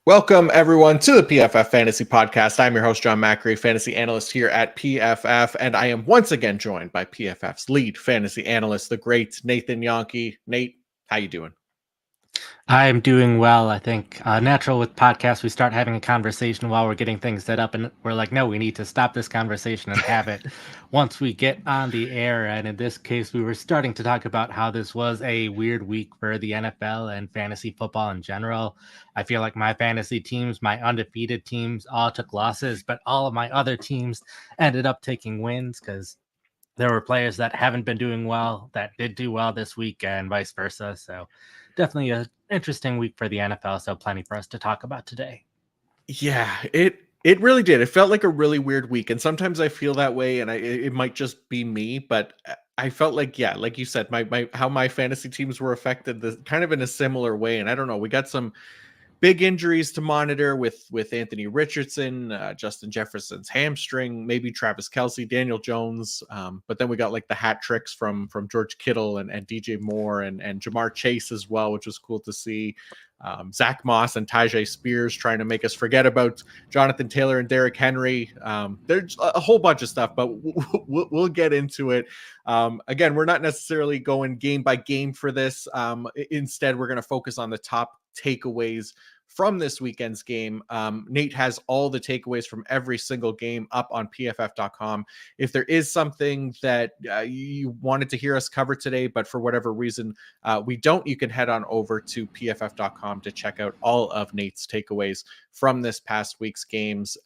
Welcome, everyone, to the PFF Fantasy Podcast. I'm your host, Jon Macri, fantasy analyst here at PFF, and I am once again joined by PFF's lead fantasy analyst, the great Nathan Jahnke. Nate, how you doing? I'm doing well. I think natural with podcasts, we start having a conversation while we're getting things set up, and we're like, no, we need to stop this conversation and have it once we get on the air. And in this case, we were starting to talk about how this was a weird week for the NFL and fantasy football in general. I feel like my fantasy teams, my undefeated teams, all took losses, but all of my other teams ended up taking wins because there were players that haven't been doing well that did do well this week and vice versa. So definitely an interesting week for the NFL. So plenty for us to talk about today. Yeah, it really did. It felt like a really weird week, and sometimes I feel that way, and it might just be me, but I felt like, yeah, like you said, my how my fantasy teams were affected kind of in a similar way, and I don't know, we got some big injuries to monitor with Anthony Richardson, Justin Jefferson's hamstring, maybe Travis Kelce, Daniel Jones. But then we got like the hat tricks from George Kittle and DJ Moore and Jamar Chase as well, which was cool to see. Zach Moss and Tajay Spears trying to make us forget about Jonathan Taylor and Derrick Henry. There's a whole bunch of stuff, but we'll get into it. Again, we're not necessarily going game by game for this. Instead, we're going to focus on the top takeaways from this weekend's game. Nate has all the takeaways from every single game up on pff.com. If there is something that you wanted to hear us cover today, but for whatever reason we don't, you can head on over to pff.com to check out all of Nate's takeaways from this past week's games.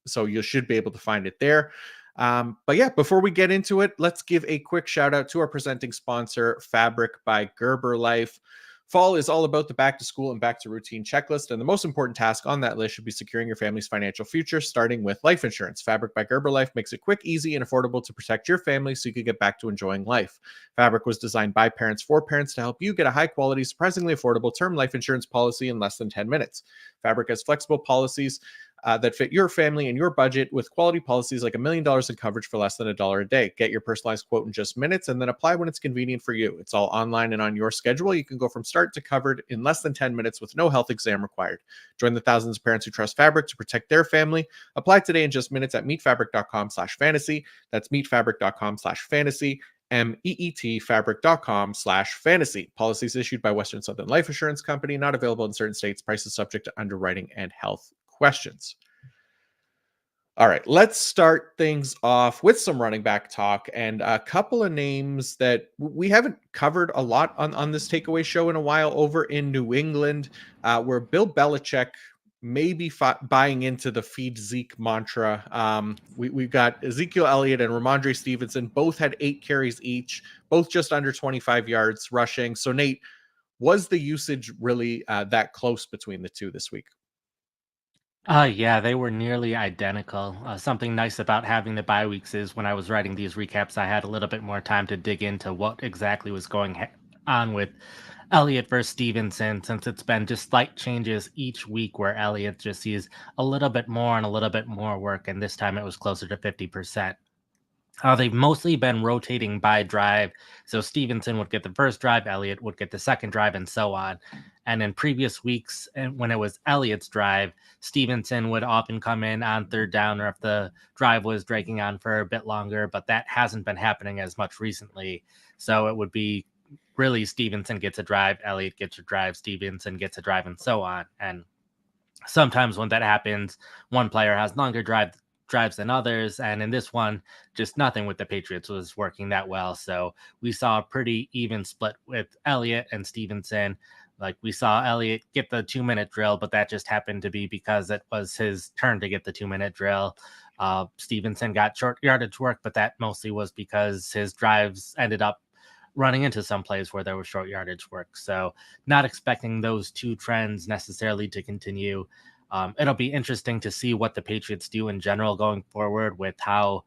So you should be able to find it there. But yeah, before we get into it, let's give a quick shout out to our presenting sponsor, Fabric by Gerber Life. Fall is all about the back to school and back to routine checklist, and the most important task on that list should be securing your family's financial future, starting with life insurance. Fabric by Gerber Life makes it quick, easy, and affordable to protect your family so you can get back to enjoying life. Fabric was designed by parents for parents to help you get a high-quality, surprisingly affordable term life insurance policy in less than 10 minutes. Fabric has flexible policies that fit your family and your budget with quality policies like $1 million in coverage for less than $1 a day. Get your personalized quote in just minutes and then apply when it's convenient for you. It's all online and on your schedule. You can go from start to covered in less than 10 minutes with no health exam required. Join the thousands of parents who trust Fabric to protect their family. Apply today in just minutes at meetfabric.com/fantasy. That's meetfabric.com/fantasy. meetfabric.com/fantasy. Policies issued by Western Southern Life Assurance Company, not available in certain states. Prices subject to underwriting and health questions. All right, let's start things off with some running back talk and a couple of names that we haven't covered a lot on this takeaway show in a while over in New England, where Bill Belichick may be buying into the feed Zeke mantra. We've got Ezekiel Elliott and Ramondre Stevenson, both had 8 carries each, both just under 25 yards rushing. So Nate, was the usage really that close between the two this week? Yeah, they were nearly identical. Something nice about having the bye weeks is when I was writing these recaps, I had a little bit more time to dig into what exactly was going on with Elliott versus Stevenson, since it's been just slight changes each week where Elliott just sees a little bit more and a little bit more work, and this time it was closer to 50%. They've mostly been rotating by drive. So Stevenson would get the first drive, Elliott would get the second drive, and so on. And in previous weeks, and when it was Elliott's drive, Stevenson would often come in on third down or if the drive was dragging on for a bit longer, but that hasn't been happening as much recently. So it would be really Stevenson gets a drive, Elliott gets a drive, Stevenson gets a drive, and so on. And sometimes when that happens, one player has longer drives than others, and in this one, just nothing with the Patriots was working that well. So we saw a pretty even split with Elliott and Stevenson. Like, we saw Elliott get the 2-minute drill, but that just happened to be because it was his turn to get the 2-minute drill. Stevenson got short yardage work, but that mostly was because his drives ended up running into some plays where there was short yardage work. So not expecting those two trends necessarily to continue. It'll be interesting to see what the Patriots do in general going forward with how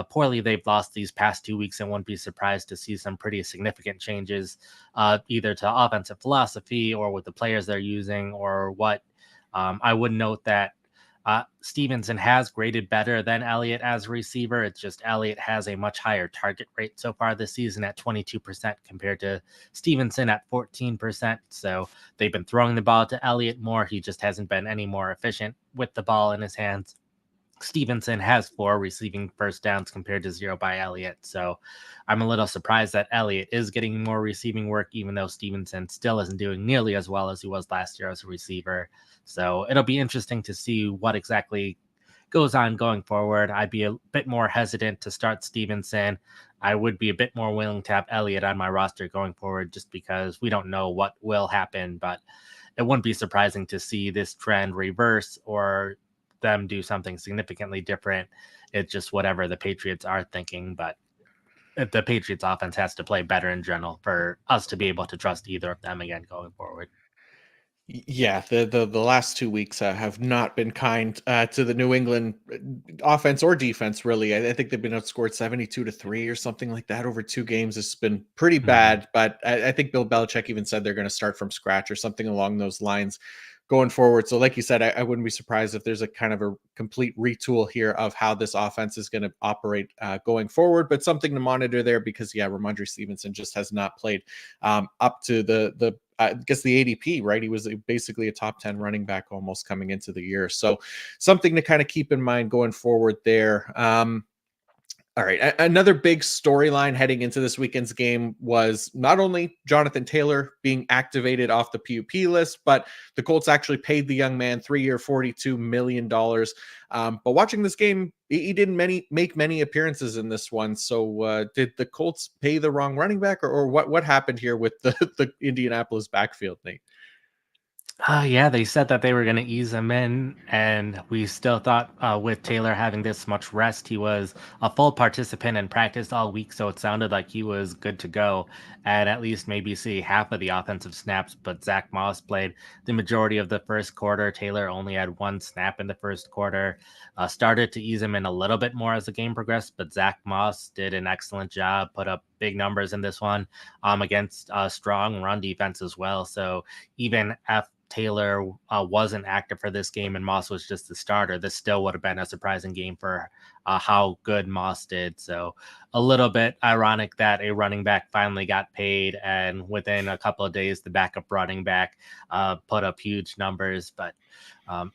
poorly they've lost these past 2 weeks, and won't be surprised to see some pretty significant changes either to offensive philosophy or with the players they're using or what. I would note that Stevenson has graded better than Elliott as a receiver. It's just Elliott has a much higher target rate so far this season at 22% compared to Stevenson at 14%. So they've been throwing the ball to Elliott more. He just hasn't been any more efficient with the ball in his hands. Stevenson has 4 receiving first downs compared to 0 by Elliott. So I'm a little surprised that Elliott is getting more receiving work, even though Stevenson still isn't doing nearly as well as he was last year as a receiver. So it'll be interesting to see what exactly goes on going forward. I'd be a bit more hesitant to start Stevenson. I would be a bit more willing to have Elliott on my roster going forward just because we don't know what will happen, but it wouldn't be surprising to see this trend reverse or them do something significantly different. It's just whatever the Patriots are thinking, but the Patriots offense has to play better in general for us to be able to trust either of them again going forward. Yeah, the last 2 weeks have not been kind to the New England offense or defense. Really, I think they've been outscored 72-3 or something like that over 2 games. It's been pretty Mhm. bad. But I think Bill Belichick even said they're going to start from scratch or something along those lines going forward. So, like you said, I wouldn't be surprised if there's a kind of a complete retool here of how this offense is going to operate going forward. But something to monitor there because yeah, Ramondre Stevenson just has not played up to the I guess the ADP, right? He was basically a top 10 running back almost coming into the year. So something to kind of keep in mind going forward there. All right. Another big storyline heading into this weekend's game was not only Jonathan Taylor being activated off the PUP list, but the Colts actually paid the young man 3-year, $42 million. But watching this game, he didn't make many appearances in this one. So did the Colts pay the wrong running back, or what happened here with the Indianapolis backfield, Nate? Yeah, they said that they were going to ease him in, and we still thought with Taylor having this much rest, he was a full participant in practice all week, so it sounded like he was good to go, and at least maybe see half of the offensive snaps. But Zach Moss played the majority of the first quarter. Taylor only had 1 snap in the first quarter. Started to ease him in a little bit more as the game progressed, but Zach Moss did an excellent job, put up big numbers in this one against a strong run defense as well. So even if Taylor wasn't active for this game and Moss was just the starter, this still would have been a surprising game for how good Moss did. So a little bit ironic that a running back finally got paid, and within a couple of days, the backup running back put up huge numbers. But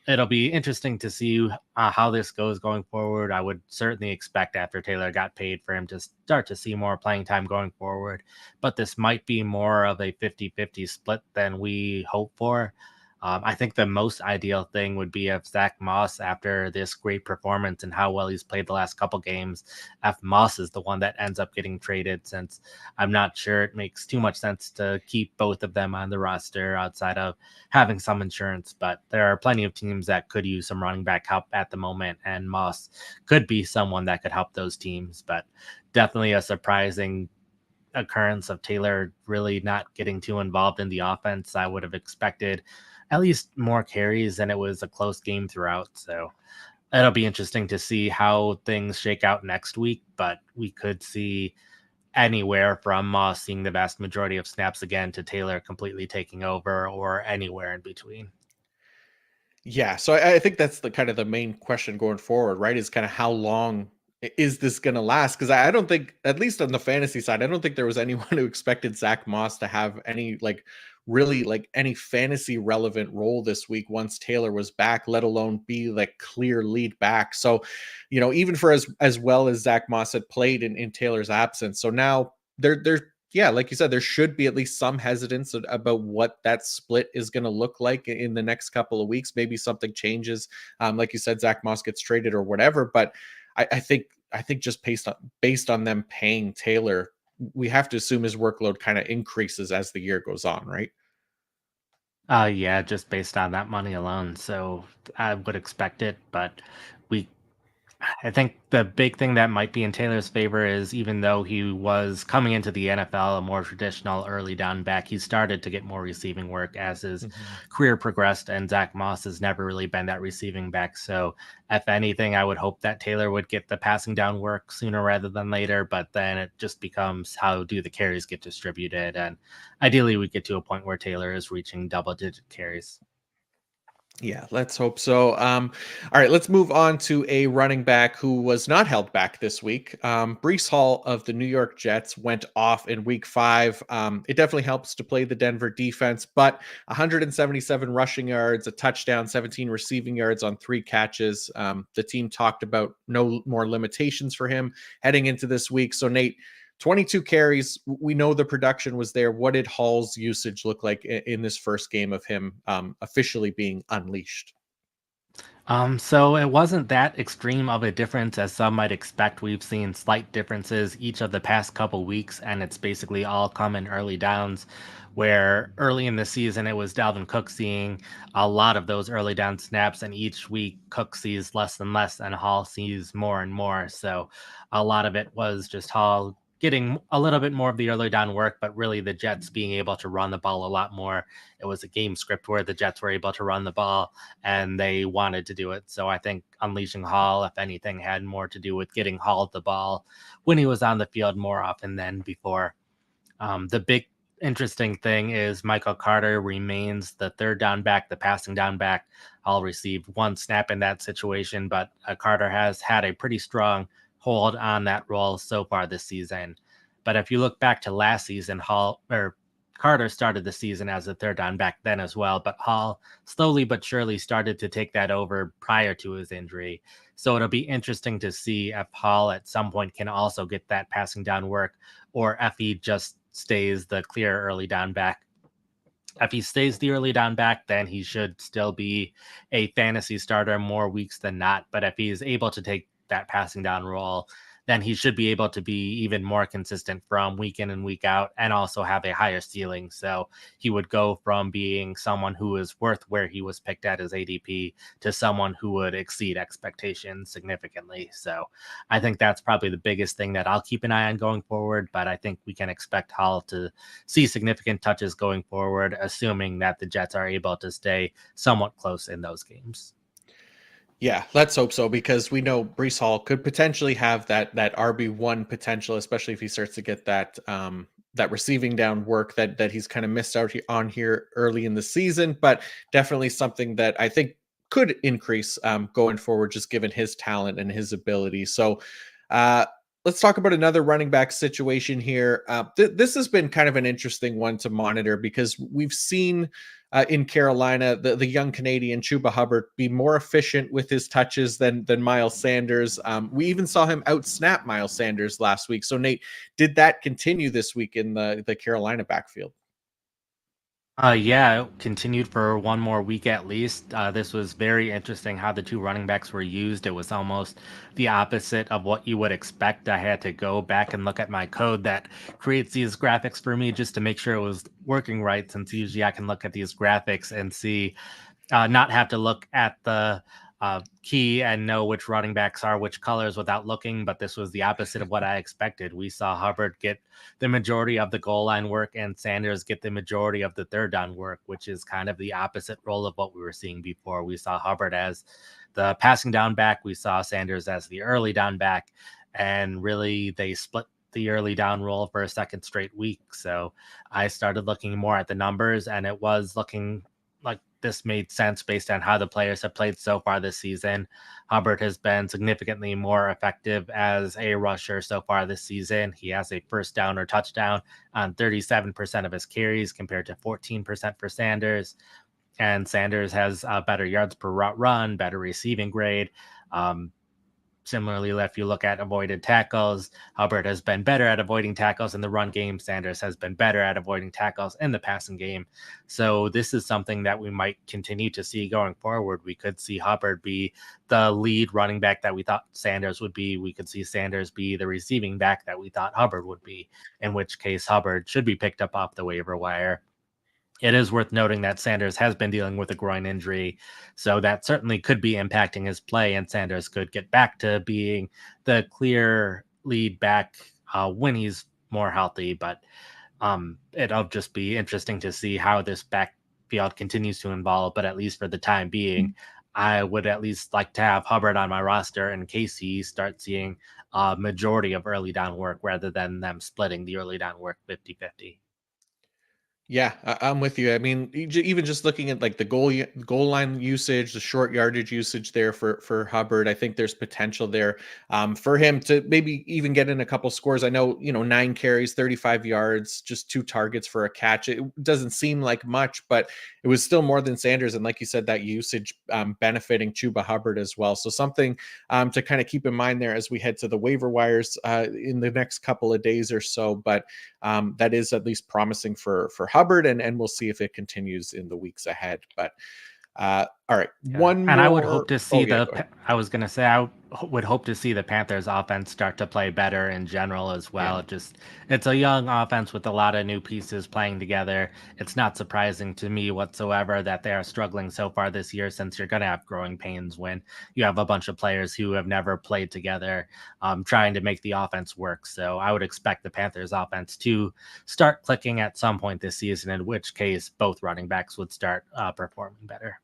it'll be interesting to see how this goes going forward. I would certainly expect after Taylor got paid for him to start to see more playing time going forward. But this might be more of a 50-50 split than we hope for. I think the most ideal thing would be if Zach Moss, after this great performance and how well he's played the last couple games, if Moss is the one that ends up getting traded, since I'm not sure it makes too much sense to keep both of them on the roster outside of having some insurance. But there are plenty of teams that could use some running back help at the moment, and Moss could be someone that could help those teams. But definitely a surprising occurrence of Taylor really not getting too involved in the offense. I would have expected at least more carries, and it was a close game throughout. So it'll be interesting to see how things shake out next week, but we could see anywhere from Moss seeing the vast majority of snaps again to Taylor completely taking over, or anywhere in between. Yeah, so I think that's the kind of the main question going forward, right? Is kind of how long is this going to last? Because I don't think, at least on the fantasy side, I don't think there was anyone who expected Zach Moss to have any like really like any fantasy relevant role this week once Taylor was back, let alone be like clear lead back. So, even for as well as Zach Moss had played in Taylor's absence, so now there yeah, like you said, there should be at least some hesitance about what that split is going to look like in the next couple of weeks. Maybe something changes. Like you said, Zach Moss gets traded or whatever. But I think just based on them paying Taylor, we have to assume his workload kind of increases as the year goes on, right? Yeah, just based on that money alone. So I would expect it, but we I think the big thing that might be in Taylor's favor is, even though he was coming into the NFL a more traditional early down back, he started to get more receiving work as his Mhm. career progressed, and Zach Moss has never really been that receiving back. So, if anything, I would hope that Taylor would get the passing down work sooner rather than later, but then it just becomes how do the carries get distributed? And ideally, we get to a point where Taylor is reaching double digit carries. Yeah, let's hope so. All right, let's move on to a running back who was not held back this week. Brees Hall of the New York Jets went off in week 5. It definitely helps to play the Denver defense, but 177 rushing yards, a touchdown, 17 receiving yards on 3 catches. The team talked about no more limitations for him heading into this week. So, Nate, 22 carries. We know the production was there. What did Hall's usage look like in this first game of him officially being unleashed? So it wasn't that extreme of a difference as some might expect. We've seen slight differences each of the past couple weeks, and it's basically all come in early downs. Where early in the season it was Dalvin Cook seeing a lot of those early down snaps, and each week Cook sees less and less, and Hall sees more and more. So a lot of it was just Hall getting a little bit more of the early down work, but really the Jets being able to run the ball a lot more. It was a game script where the Jets were able to run the ball and they wanted to do it. So I think unleashing Hall, if anything, had more to do with getting Hall the ball when he was on the field more often than before. The big interesting thing is Michael Carter remains the third down back, the passing down back. Hall received 1 snap in that situation, but Carter has had a pretty strong hold on that role so far this season. But if you look back to last season, Hall or Carter started the season as a third down back then as well, but Hall slowly but surely started to take that over prior to his injury. So it'll be interesting to see if Hall at some point can also get that passing down work, or if he just stays the clear early down back. If he stays the early down back, then he should still be a fantasy starter more weeks than not. But if he is able to take that passing down role, then he should be able to be even more consistent from week in and week out and also have a higher ceiling. So he would go from being someone who is worth where he was picked at as ADP to someone who would exceed expectations significantly. So I think that's probably the biggest thing that I'll keep an eye on going forward. But I think we can expect Hall to see significant touches going forward, assuming that the Jets are able to stay somewhat close in those games. Yeah, let's hope so because we know Brees Hall could potentially have that RB1 potential, especially if he starts to get that receiving down work that he's kind of missed out on here early in the season. But definitely something that I think could increase going forward, just given his talent and his ability. So uh, let's talk about another running back situation here. This has been kind of an interesting one to monitor because we've seen in Carolina, the young Canadian Chuba Hubbard be more efficient with his touches than Miles Sanders. We even saw him outsnap Miles Sanders last week. So Nate, did that continue this week in the Carolina backfield? Yeah, it continued for one more week at least. This was very interesting how the two running backs were used. It was almost the opposite of what you would expect. I had to go back and look at my code that creates these graphics for me just to make sure it was working right, since usually I can look at these graphics and see not have to look at the key and know which running backs are which colors without looking. But this was the opposite of what I expected. We saw Hubbard get the majority of the goal line work and Sanders get the majority of the third down work, which is kind of the opposite role of what we were seeing before. We saw Hubbard as the passing down back, we saw Sanders as the early down back, and really they split the early down role for a second straight week. So I started looking more at the numbers, and it was looking like this made sense based on how the players have played so far this season. Hubbard has been significantly more effective as a rusher so far this season. He has a first down or touchdown on 37% of his carries compared to 14% for Sanders. And Sanders has better yards per route run, better receiving grade. Um, Similarly, if you look at avoided tackles, Hubbard has been better at avoiding tackles in the run game. Sanders has been better at avoiding tackles in the passing game. So this is something that we might continue to see going forward. We could see Hubbard be the lead running back that we thought Sanders would be. We could see Sanders be the receiving back that we thought Hubbard would be, in which case Hubbard should be picked up off the waiver wire. It is worth noting that Sanders has been dealing with a groin injury, so that certainly could be impacting his play, and Sanders could get back to being the clear lead back when he's more healthy. But it'll just be interesting to see how this backfield continues to evolve. But at least for the time being, I would at least like to have Hubbard on my roster in case he starts seeing a majority of early down work rather than them splitting the early down work 50-50. Yeah, I'm with you. I mean, even just looking at like the goal line usage, the short yardage usage there for Hubbard, I think there's potential there for him to maybe even get in a couple scores. I know, 9 carries, 35 yards, just 2 targets for a catch. It doesn't seem like much, but it was still more than Sanders. And like you said, that usage benefiting Chuba Hubbard as well. So something to kind of keep in mind there as we head to the waiver wires in the next couple of days or so. But that is at least promising for Hubbard, and we'll see if it continues in the weeks ahead. But all right, Yeah, one and I would hope more. to see Oh yeah, go ahead. I was gonna say would hope to see the Panthers offense start to play better in general as Yeah. well. Just it's a young offense with a lot of new pieces playing together. It's not surprising to me whatsoever that they are struggling so far this year, since you're gonna have growing pains when you have a bunch of players who have never played together, trying to make the offense work. So I would expect the Panthers offense to start clicking at some point this season, in which case both running backs would start performing better.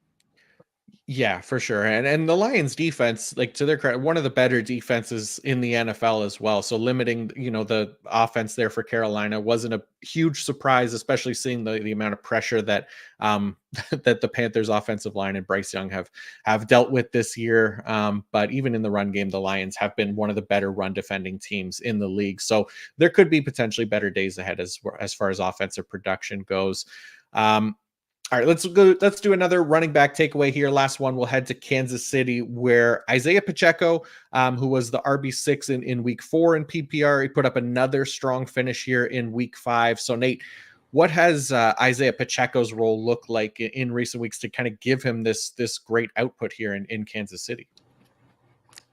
Yeah, for sure. And the Lions defense, like to their credit, one of the better defenses in the NFL as well. So limiting, the offense there for Carolina wasn't a huge surprise, especially seeing the amount of pressure that that the Panthers offensive line and Bryce Young have dealt with this year. But even in the run game, the Lions have been one of the better run defending teams in the league. So there could be potentially better days ahead as far as offensive production goes. All right, let's go. Let's do another running back takeaway here. Last one. We'll head to Kansas City, where Isaiah Pacheco, who was the RB6 in week 4 in PPR, he put up another strong finish here in week 5. So, Nate, what has Isaiah Pacheco's role looked like in recent weeks to kind of give him this great output here in Kansas City?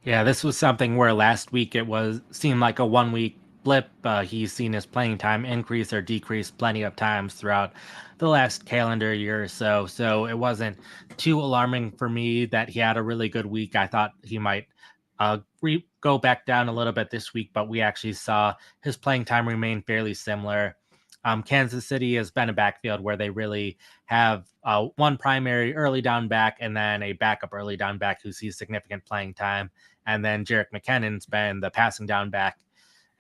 Yeah, this was something where last week it was seemed like a 1 week blip. He's seen his playing time increase or decrease plenty of times throughout the last calendar year or so. So it wasn't too alarming for me that he had a really good week. I thought he might go back down a little bit this week, but we actually saw his playing time remain fairly similar. Kansas City has been a backfield where they really have one primary early down back and then a backup early down back who sees significant playing time. And then Jerick McKinnon's been the passing down back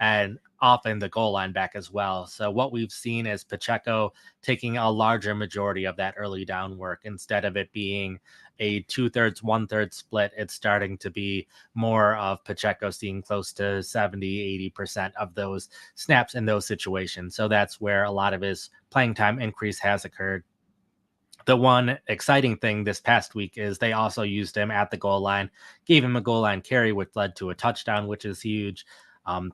and often the goal line back as well. So what we've seen is Pacheco taking a larger majority of that early down work instead of it being a 2/3, 1/3 split. It's starting to be more of Pacheco seeing close to 70-80% of those snaps in those situations. So that's where a lot of his playing time increase has occurred. The one exciting thing this past week is they also used him at the goal line, gave him a goal line carry, which led to a touchdown, which is huge.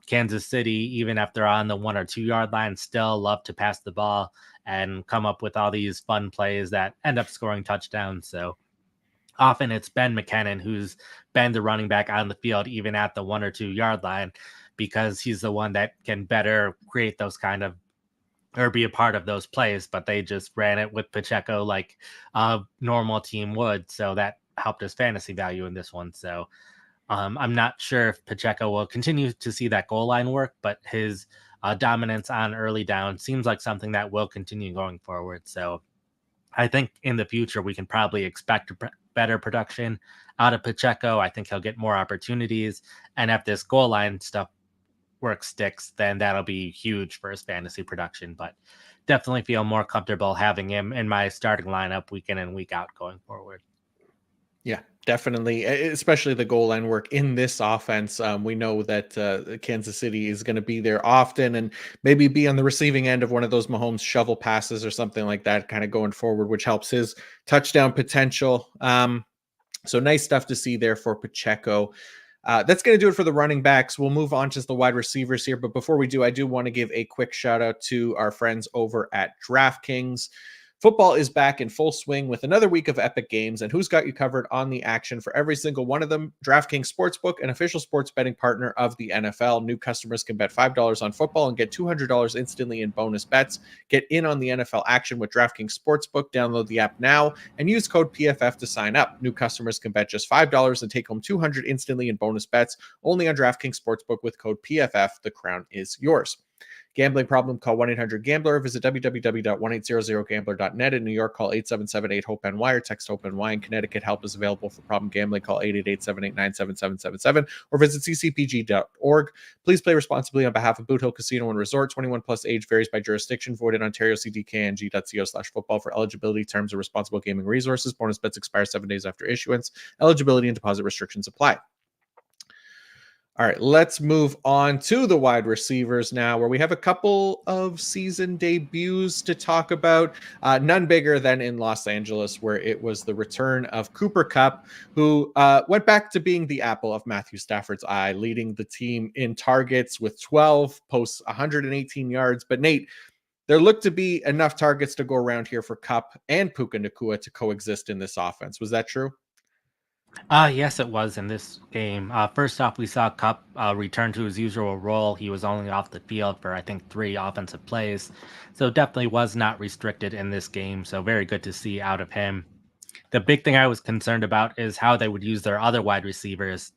Kansas City, even if they're on the 1 or 2 yard line, still love to pass the ball and come up with all these fun plays that end up scoring touchdowns. So often it's Ben McKinnon who's been the running back on the field, even at the 1 or 2 yard line, because he's the one that can better create those kind of or be a part of those plays, but they just ran it with Pacheco like a normal team would. So that helped his fantasy value in this one. So I'm not sure if Pacheco will continue to see that goal line work, but his dominance on early down seems like something that will continue going forward. So I think in the future we can probably expect better production out of Pacheco. I think he'll get more opportunities. And if this goal line stuff work sticks, then that'll be huge for his fantasy production. But definitely feel more comfortable having him in my starting lineup week in and week out going forward. Yeah, definitely, especially the goal line work in this offense. We know that Kansas City is going to be there often and maybe be on the receiving end of one of those Mahomes shovel passes or something like that, kind of going forward, which helps his touchdown potential. So nice stuff to see there for Pacheco. That's going to do it for the running backs. We'll move on to the wide receivers here. But before we do, I do want to give a quick shout out to our friends over at DraftKings. Football is back in full swing with another week of epic games, and who's got you covered on the action for every single one of them? DraftKings Sportsbook, an official sports betting partner of the NFL. New customers can bet $5 on football and get $200 instantly in bonus bets. Get in on the NFL action with DraftKings Sportsbook. Download the app now and use code PFF to sign up. New customers can bet just $5 and take home $200 instantly in bonus bets only on DraftKings Sportsbook with code PFF. The crown is yours. Gambling problem, call 1-800-GAMBLER. Visit www.1800gambler.net. In New York, call 877-8-HOPE-NY or text HOPE-NY. In Connecticut, help is available for problem gambling. Call 888-789-7777 or visit ccpg.org. Please play responsibly on behalf of Boot Hill Casino and Resort. 21 plus, age varies by jurisdiction. Void in Ontario. See dkng.co/football for eligibility, terms, and responsible gaming resources. Bonus bets expire 7 days after issuance. Eligibility and deposit restrictions apply. All right, let's move on to the wide receivers now, where we have a couple of season debuts to talk about. None bigger than in Los Angeles, where it was the return of Cooper Kupp, who went back to being the apple of Matthew Stafford's eye, leading the team in targets with 12, posts 118 yards. But Nate, there looked to be enough targets to go around here for Kupp and Puka Nacua to coexist in this offense. Was that true? Yes, it was in this game. First off, we saw Cup return to his usual role. He was only off the field for, I think, 3 offensive plays. So definitely was not restricted in this game. So very good to see out of him. The big thing I was concerned about is how they would use their other wide receivers,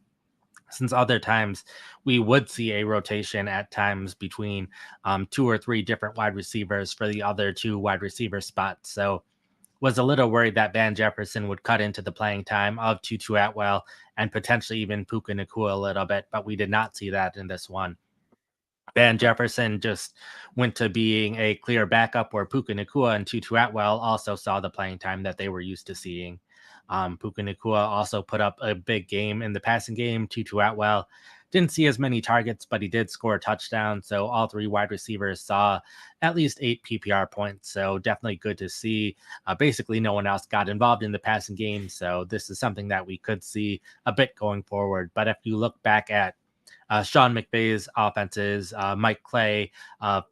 since other times we would see a rotation at times between 2 or 3 different wide receivers for the other 2 wide receiver spots. So was a little worried that Van Jefferson would cut into the playing time of Tutu Atwell and potentially even Puka Nacua a little bit, but we did not see that in this one. Van Jefferson just went to being a clear backup, where Puka Nacua and Tutu Atwell also saw the playing time that they were used to seeing. Puka Nacua also put up a big game in the passing game. Tutu Atwell didn't see as many targets, but he did score a touchdown. So all 3 wide receivers saw at least 8 PPR points. So definitely good to see. Basically, no one else got involved in the passing game. So this is something that we could see a bit going forward. But if you look back at Sean McVay's offenses, Mike Clay,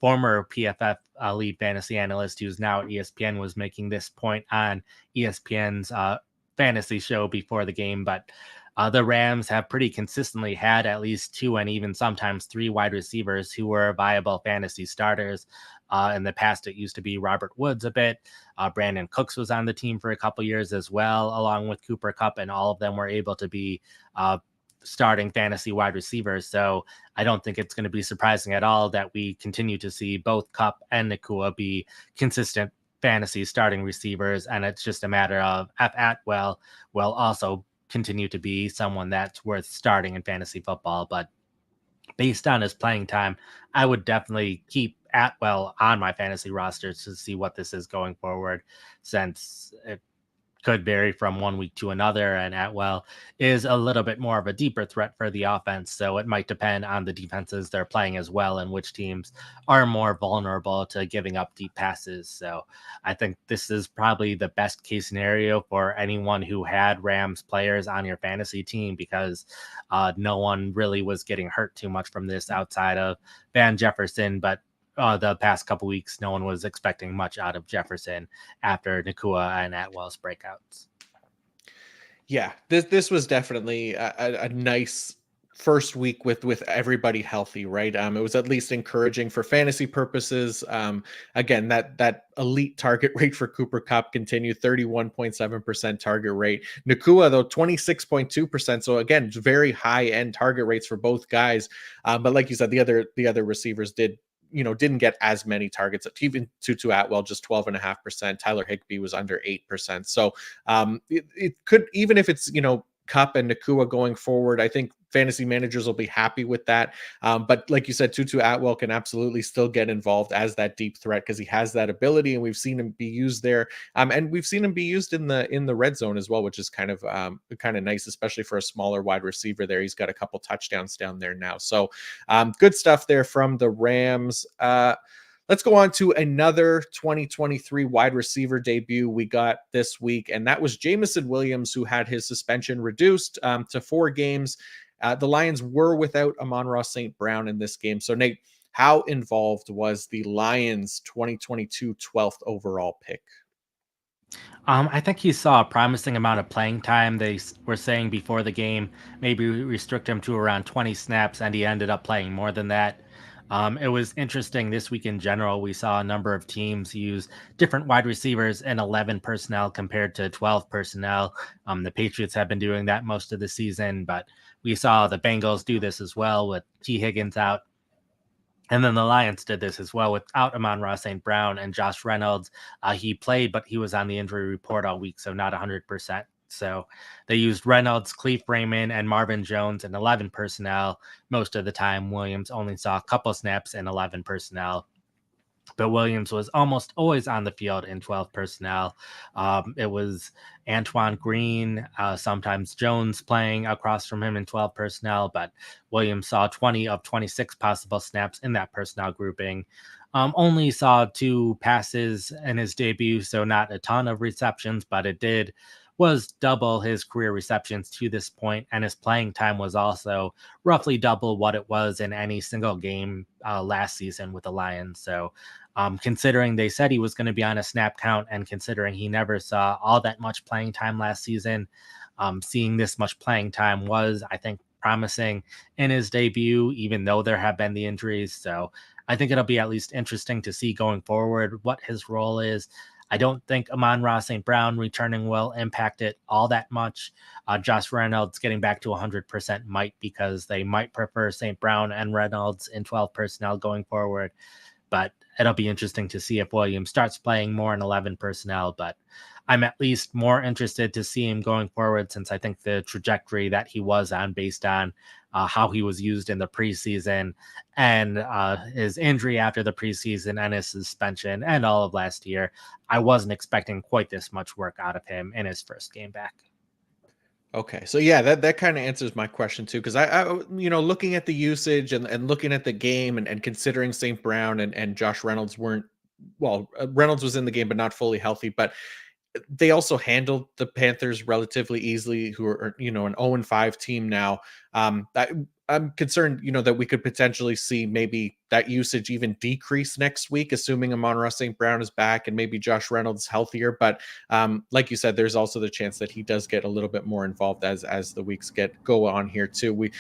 former PFF lead fantasy analyst who's now at ESPN, was making this point on ESPN's fantasy show before the game. But the Rams have pretty consistently had at least 2 and even sometimes 3 wide receivers who were viable fantasy starters. In the past, it used to be Robert Woods a bit. Brandon Cooks was on the team for a couple years as well, along with Cooper Kupp, and all of them were able to be starting fantasy wide receivers. So I don't think it's going to be surprising at all that we continue to see both Kupp and Nacua be consistent fantasy starting receivers. And it's just a matter of if Atwell will also continue to be someone that's worth starting in fantasy football. But based on his playing time, I would definitely keep Atwell on my fantasy roster to see what this is going forward, since it could vary from one week to another, and Atwell is a little bit more of a deeper threat for the offense. So it might depend on the defenses they're playing as well, and which teams are more vulnerable to giving up deep passes. So I think this is probably the best case scenario for anyone who had Rams players on your fantasy team, because no one really was getting hurt too much from this outside of Van Jefferson. But the past couple weeks, no one was expecting much out of Jefferson after Nacua and Atwell's breakouts. Yeah, this was definitely a nice first week with everybody healthy, right? It was at least encouraging for fantasy purposes. Again, that elite target rate for Cooper Kupp continued, 31.7% target rate. Nacua, though, 26.2%. So again, very high end target rates for both guys. But like you said, the other receivers didn't get as many targets. Even Tutu Atwell, just 12.5%. Tyler Higbee was under 8%. So it could, even if it's, Kupp and Nacua going forward, I think fantasy managers will be happy with that. But like you said, Tutu Atwell can absolutely still get involved as that deep threat, because he has that ability, and we've seen him be used there. And we've seen him be used in the red zone as well, which is kind of nice, especially for a smaller wide receiver there. He's got a couple touchdowns down there now. So good stuff there from the Rams. Let's go on to another 2023 wide receiver debut we got this week, and that was Jameson Williams, who had his suspension reduced to 4 games. The Lions were without Amon-Ra St. Brown in this game. So, Nate, how involved was the Lions' 2022 12th overall pick? I think he saw a promising amount of playing time. They were saying before the game, maybe restrict him to around 20 snaps, and he ended up playing more than that. It was interesting this week in general. We saw a number of teams use different wide receivers in 11 personnel compared to 12 personnel. The Patriots have been doing that most of the season, but we saw the Bengals do this as well with T. Higgins out And then the Lions did this as well without Amon-Ra St. Brown and Josh Reynolds. He played, but he was on the injury report all week, so not 100%. So they used Reynolds, Cleve Raymond, and Marvin Jones in 11 personnel most of the time. Williams only saw a couple snaps in 11 personnel, but Williams was almost always on the field in 12 personnel. It was Antoine Green, sometimes Jones playing across from him in 12 personnel, but Williams saw 20 of 26 possible snaps in that personnel grouping. Only saw 2 passes in his debut, so not a ton of receptions, but it did was double his career receptions to this point, and his playing time was also roughly double what it was in any single game last season with the Lions. So considering they said he was going to be on a snap count, and considering he never saw all that much playing time last season, seeing this much playing time was, I think, promising in his debut, even though there have been the injuries. So I think it'll be at least interesting to see going forward what his role is. I don't think Amon-Ra St. Brown returning will impact it all that much. Josh Reynolds getting back to 100% might, because they might prefer St. Brown and Reynolds in 12 personnel going forward. But it'll be interesting to see if Williams starts playing more in 11 personnel. But I'm at least more interested to see him going forward, since I think the trajectory that he was on, based on how he was used in the preseason and his injury after the preseason and his suspension and all of last year, I wasn't expecting quite this much work out of him in his first game back. Okay, so yeah, that kind of answers my question too, because looking at the usage and looking at the game and considering St. Brown and Josh Reynolds weren't, well, Reynolds was in the game but not fully healthy, but they also handled the Panthers relatively easily, who are, an 0-5 team now. I'm concerned, that we could potentially see maybe that usage even decrease next week, assuming Amon-Ra St. Brown is back and maybe Josh Reynolds healthier. But like you said, there's also the chance that he does get a little bit more involved as the weeks go on here too. We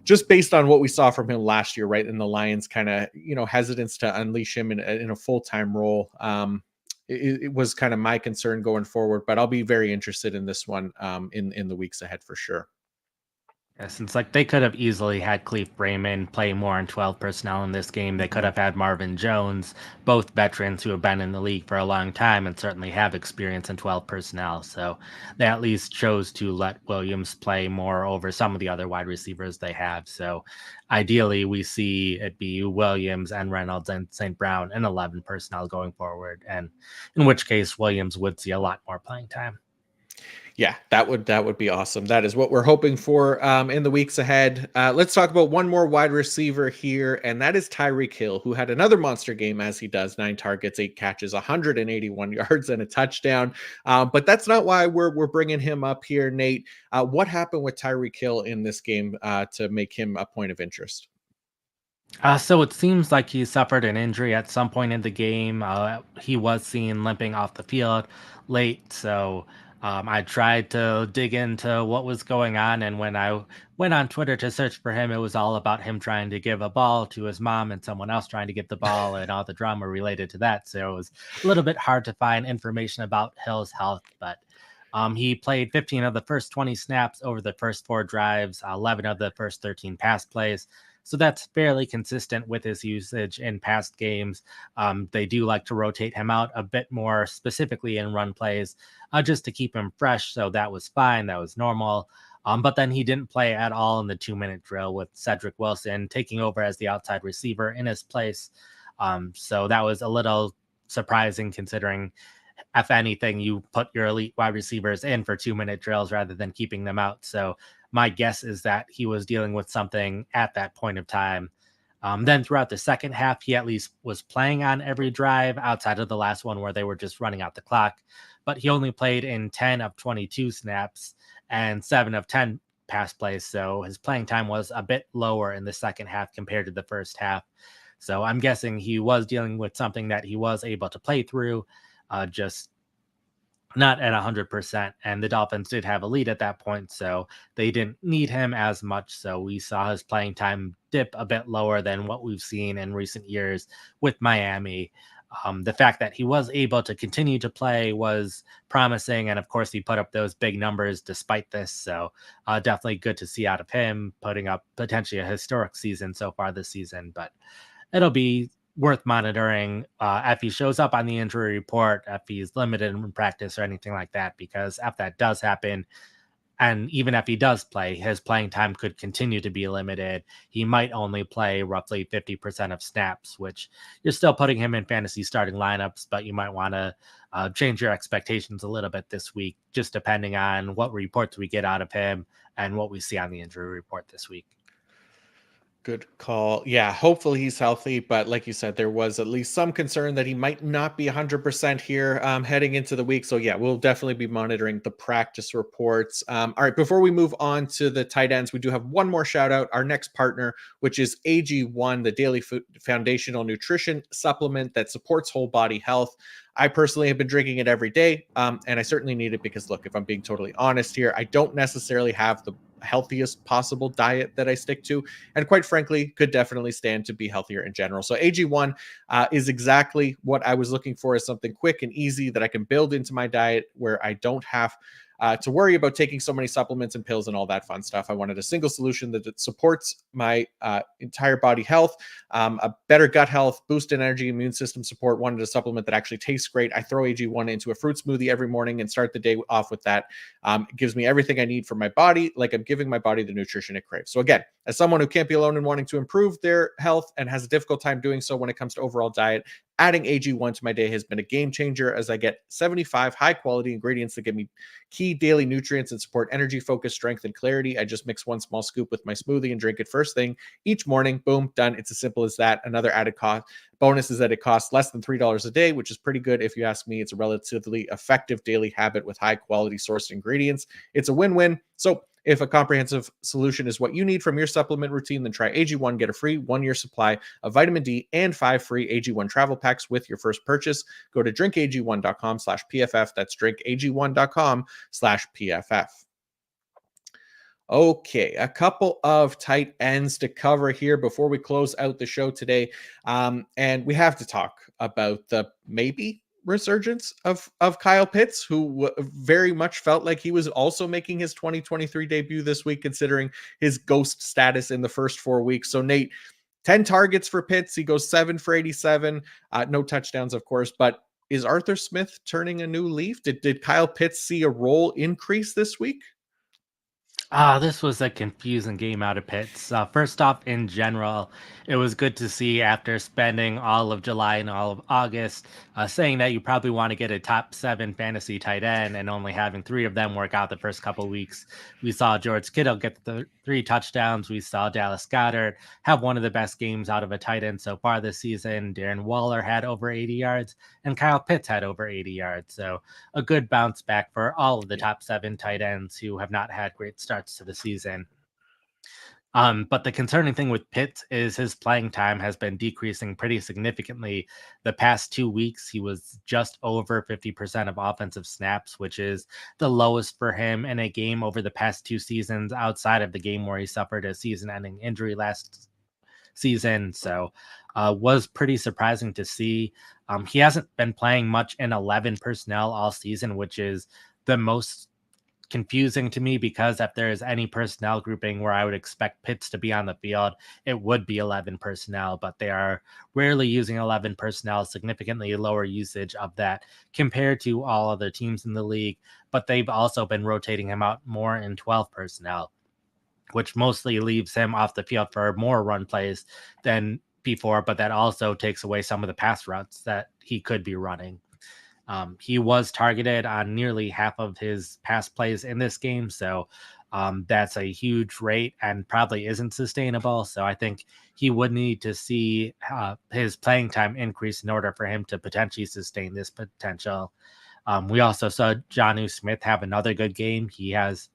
just based on what we saw from him last year, right? In the Lions kind of, hesitance to unleash him in a full-time role. It was kind of my concern going forward, but I'll be very interested in this one in the weeks ahead for sure. Yeah, since like they could have easily had Cleve Raymond play more in 12 personnel in this game. They could Mhm. have had Marvin Jones, both veterans who have been in the league for a long time and certainly have experience in 12 personnel. So they at least chose to let Williams play more over some of the other wide receivers they have. So ideally, we see it be Williams and Reynolds and St. Brown and 11 personnel going forward. And in which case, Williams would see a lot more playing time. Yeah, that would be awesome. That is what we're hoping for in the weeks ahead. Let's talk about one more wide receiver here, and that is Tyreek Hill, who had another monster game, as he does: 9 targets, 8 catches, 181 yards, and a touchdown. But that's not why we're bringing him up here, Nate. What happened with Tyreek Hill in this game to make him a point of interest? So it seems like he suffered an injury at some point in the game. He was seen limping off the field late. So I tried to dig into what was going on. And when I went on Twitter to search for him, it was all about him trying to give a ball to his mom and someone else trying to get the ball and all the drama related to that. So it was a little bit hard to find information about Hill's health. But he played 15 of the first 20 snaps over the first 4 drives, 11 of the first 13 pass plays. So that's fairly consistent with his usage in past games. They do like to rotate him out a bit more, specifically in run plays, just to keep him fresh. So that was fine. That was normal. But then he didn't play at all in the 2-minute drill, with Cedric Wilson taking over as the outside receiver in his place. So that was a little surprising, considering, if anything, you put your elite wide receivers in for 2-minute drills rather than keeping them out. So my guess is that he was dealing with something at that point of time. Then throughout the second half, he at least was playing on every drive outside of the last one where they were just running out the clock. But he only played in 10 of 22 snaps and 7 of 10 pass plays. So his playing time was a bit lower in the second half compared to the first half. So I'm guessing he was dealing with something that he was able to play through, just not at 100%. And the Dolphins did have a lead at that point, so they didn't need him as much. So we saw his playing time dip a bit lower than what we've seen in recent years with Miami. The fact that he was able to continue to play was promising. And of course, he put up those big numbers despite this. So definitely good to see out of him, putting up potentially a historic season so far this season. But it'll be worth monitoring if he shows up on the injury report, if he's limited in practice or anything like that, because if that does happen, and even if he does play, his playing time could continue to be limited. He might only play roughly 50% of snaps, which you're still putting him in fantasy starting lineups, but you might want to change your expectations a little bit this week, just depending on what reports we get out of him and what we see on the injury report this week. Good call. Yeah, hopefully he's healthy, but like you said, there was at least some concern that he might not be 100% here heading into the week. So yeah, we'll definitely be monitoring the practice reports. All right, before we move on to the tight ends, we do have one more shout out. Our next partner, which is AG1, the daily foundational nutrition supplement that supports whole body health. I personally have been drinking it every day, and I certainly need it because, look, if I'm being totally honest here, I don't necessarily have the healthiest possible diet that I stick to, and quite frankly, could definitely stand to be healthier in general. So AG1 is exactly what I was looking for, as something quick and easy that I can build into my diet where I don't have to worry about taking so many supplements and pills and all that fun stuff. I wanted a single solution that supports my entire body health, a better gut health, boost in energy, immune system support. Wanted a supplement that actually tastes great. I throw AG1 into a fruit smoothie every morning and start the day off with that. It gives me everything I need for my body, like I'm giving my body the nutrition it craves. So again, as someone who can't be alone in wanting to improve their health and has a difficult time doing so when it comes to overall diet, adding AG1 to my day has been a game changer, as I get 75 high quality ingredients that give me key daily nutrients and support energy, focus, strength, and clarity. I just mix one small scoop with my smoothie and drink it first thing each morning. Boom, done. It's as simple as that. Another added cost bonus is that it costs less than $3 a day, which is pretty good if you ask me. It's a relatively effective daily habit with high quality sourced ingredients. It's a win-win. So if a comprehensive solution is what you need from your supplement routine, then try AG1. Get a free 1-year supply of vitamin D and 5 free AG1 travel packs with your first purchase. Go to drinkag1.com/PFF. That's drinkag1.com/PFF. Okay, a couple of tight ends to cover here before we close out the show today. And we have to talk about the maybe resurgence of Kyle Pitts, who very much felt like he was also making his 2023 debut this week, considering his ghost status in the first 4 weeks. So Nate, 10 targets for Pitts. He goes 7 for 87. No touchdowns, of course, but is Arthur Smith turning a new leaf? Did Kyle Pitts see a role increase this week? This was a confusing game out of Pitts. First off, in general, it was good to see after spending all of July and all of August saying that you probably want to get a top 7 fantasy tight end and only having 3 of them work out the first couple weeks. We saw George Kittle get the 3 touchdowns. We saw Dallas Goedert have one of the best games out of a tight end so far this season. Darren Waller had over 80 yards, and Kyle Pitts had over 80 yards. So a good bounce back for all of the top 7 tight ends who have not had great starts to the season. But the concerning thing with Pitt is his playing time has been decreasing pretty significantly. The past 2 weeks, he was just over 50% of offensive snaps, which is the lowest for him in a game over the past 2 seasons, outside of the game where he suffered a season-ending injury last season. So was pretty surprising to see. He hasn't been playing much in 11 personnel all season, which is the most confusing to me, because if there is any personnel grouping where I would expect Pitts to be on the field, it would be 11 personnel, but they are rarely using 11 personnel, significantly lower usage of that compared to all other teams in the league. But they've also been rotating him out more in 12 personnel, which mostly leaves him off the field for more run plays than before, but that also takes away some of the pass routes that he could be running. He was targeted on nearly half of his pass plays in this game, so that's a huge rate and probably isn't sustainable. So I think he would need to see his playing time increase in order for him to potentially sustain this potential. We also saw Jonnu Smith have another good game. He has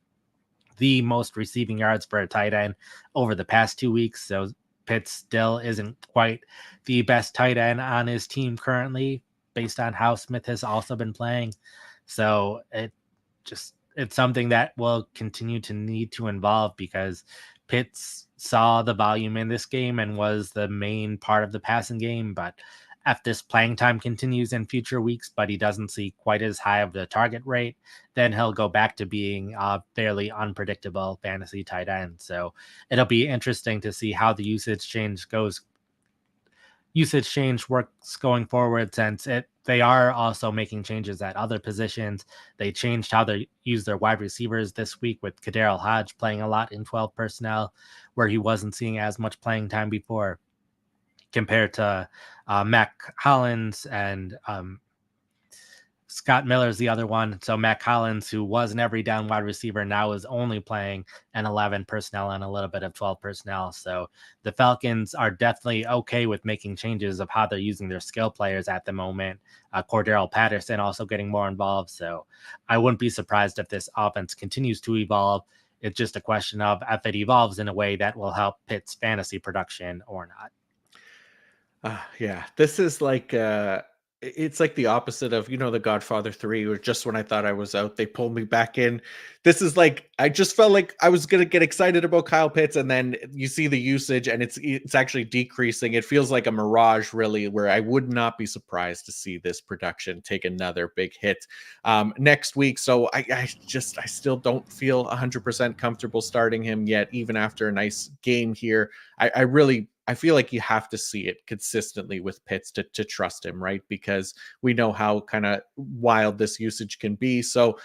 the most receiving yards for a tight end over the past 2 weeks. So Pitts still isn't quite the best tight end on his team currently, based on how Smith has also been playing. So it's something that will continue to need to evolve, because Pitts saw the volume in this game and was the main part of the passing game. But if this playing time continues in future weeks, but he doesn't see quite as high of the target rate, then he'll go back to being a fairly unpredictable fantasy tight end. So it'll be interesting to see how the usage change goes usage change works going forward, since they are also making changes at other positions. They changed how they use their wide receivers this week, with Kadarius Hodge playing a lot in 12 personnel, where he wasn't seeing as much playing time before, compared to Mac Hollins and Scott Miller's the other one. So Mac Hollins, who was an every down wide receiver, now is only playing an 11 personnel and a little bit of 12 personnel. So the Falcons are definitely okay with making changes of how they're using their skill players at the moment. Cordero Patterson also getting more involved. So I wouldn't be surprised if this offense continues to evolve. It's just a question of if it evolves in a way that will help Pitt's fantasy production or not. Yeah, this is like it's like the opposite of, The Godfather 3, or just when I thought I was out, they pulled me back in. This is like I just felt like I was gonna get excited about Kyle Pitts, and then you see the usage and it's actually decreasing. It feels like a mirage, really, where I would not be surprised to see this production take another big hit next week. So I still don't feel 100% comfortable starting him yet, even after a nice game here. I feel like you have to see it consistently with Pitts to trust him, right? Because we know how kind of wild this usage can be. So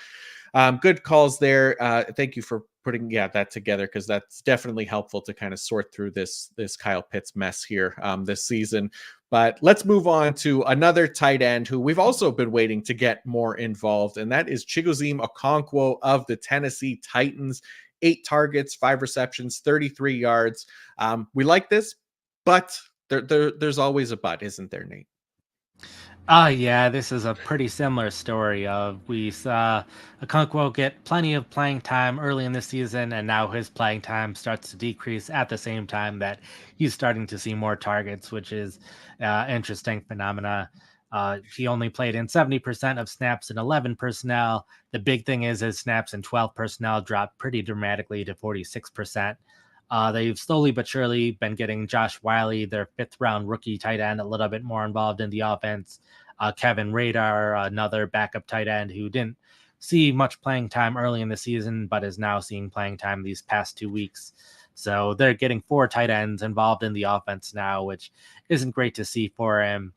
good calls there. Thank you for putting that together, because that's definitely helpful to kind of sort through this Kyle Pitts mess here this season. But let's move on to another tight end who we've also been waiting to get more involved, and that is Chigoziem Okonkwo of the Tennessee Titans. 8 targets, 5 receptions, 33 yards. We like this, but there's always a but, isn't there, Nate? Yeah, this is a pretty similar story. Of we saw Okonkwo get plenty of playing time early in the season, and now his playing time starts to decrease at the same time that he's starting to see more targets, which is interesting phenomena. He only played in 70% of snaps in 11 personnel. The big thing is his snaps in 12 personnel dropped pretty dramatically to 46%. They've slowly but surely been getting Josh Wiley, their 5th round rookie tight end, a little bit more involved in the offense. Kevin Radar, another backup tight end who didn't see much playing time early in the season, but is now seeing playing time these past 2 weeks. So they're getting 4 tight ends involved in the offense now, which isn't great to see for him.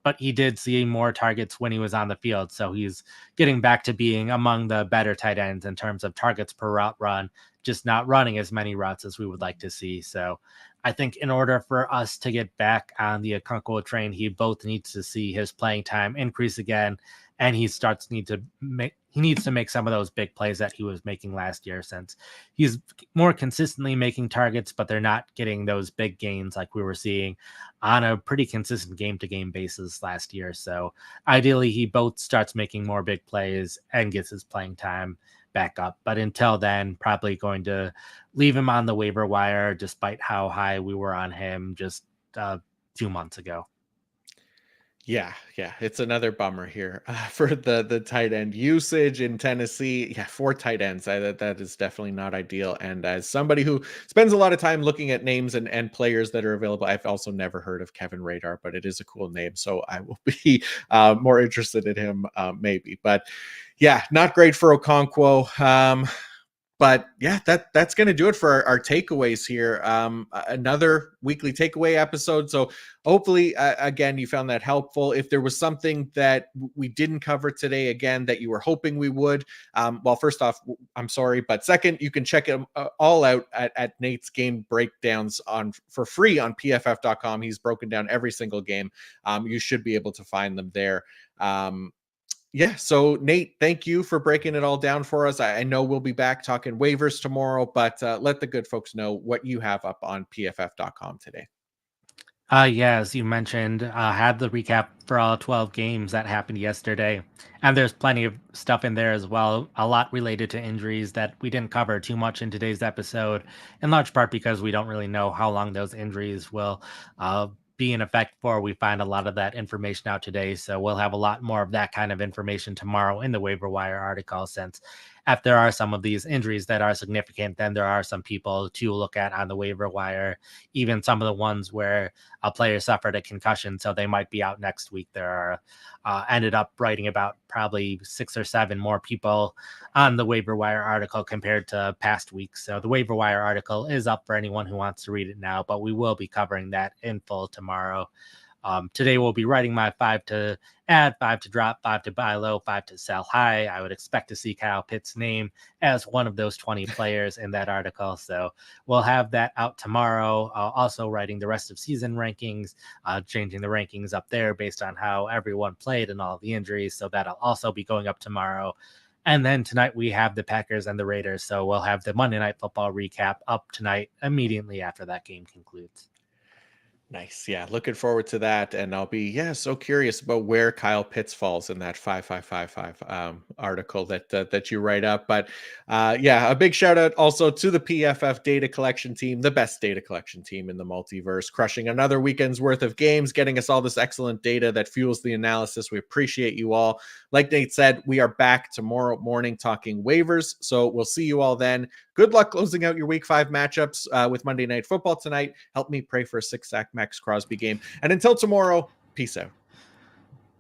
But he did see more targets when he was on the field. So he's getting back to being among the better tight ends in terms of targets per route run, just not running as many routes as we would like to see. So I think in order for us to get back on the Okonkwo train, he both needs to see his playing time increase again, and he needs to make some of those big plays that he was making last year, since he's more consistently making targets, but they're not getting those big gains like we were seeing on a pretty consistent game to game basis last year. So ideally, he both starts making more big plays and gets his playing time back up. But until then, probably going to leave him on the waiver wire, despite how high we were on him just a few months ago. Yeah, it's another bummer here for the tight end usage in Tennessee. Yeah, 4 tight ends. That is definitely not ideal. And as somebody who spends a lot of time looking at names and players that are available, I've also never heard of Kevin Radar, but it is a cool name, so I will be more interested in him maybe. But yeah, not great for Okonkwo. But yeah, that's going to do it for our takeaways here. Another weekly takeaway episode. So hopefully, again, you found that helpful. If there was something that we didn't cover today, again, that you were hoping we would, well, first off, I'm sorry. But second, you can check them all out at Nate's game breakdowns for free on pff.com. He's broken down every single game. You should be able to find them there. Yeah, so Nate, thank you for breaking it all down for us. I know we'll be back talking waivers tomorrow, but let the good folks know what you have up on pff.com today. Yeah, as you mentioned, had the recap for all 12 games that happened yesterday. And there's plenty of stuff in there as well, a lot related to injuries that we didn't cover too much in today's episode, in large part because we don't really know how long those injuries will be in effect for. We find a lot of that information out today. So we'll have a lot more of that kind of information tomorrow in the waiver wire article, since if there are some of these injuries that are significant, then there are some people to look at on the waiver wire, even some of the ones where a player suffered a concussion, so they might be out next week. There are ended up writing about probably 6 or 7 more people on the waiver wire article compared to past weeks. So the waiver wire article is up for anyone who wants to read it now, but we will be covering that in full tomorrow. Today we'll be writing my 5 to add, 5 to drop, 5 to buy low, 5 to sell high. I would expect to see Kyle Pitts' name as one of those 20 players in that article. So we'll have that out tomorrow. Also writing the rest of season rankings, changing the rankings up there based on how everyone played and all the injuries. So that'll also be going up tomorrow. And then tonight we have the Packers and the Raiders. So we'll have the Monday Night Football recap up tonight immediately after that game concludes. Nice. Yeah, looking forward to that. And I'll be, so curious about where Kyle Pitts falls in that 5555 article that you write up. But a big shout out also to the PFF data collection team, the best data collection team in the multiverse, crushing another weekend's worth of games, getting us all this excellent data that fuels the analysis. We appreciate you all. Like Nate said, we are back tomorrow morning talking waivers. So we'll see you all then. Good luck closing out your week 5 matchups with Monday Night Football tonight. Help me pray for a 6-sack Max Crosby game. And until tomorrow, peace out.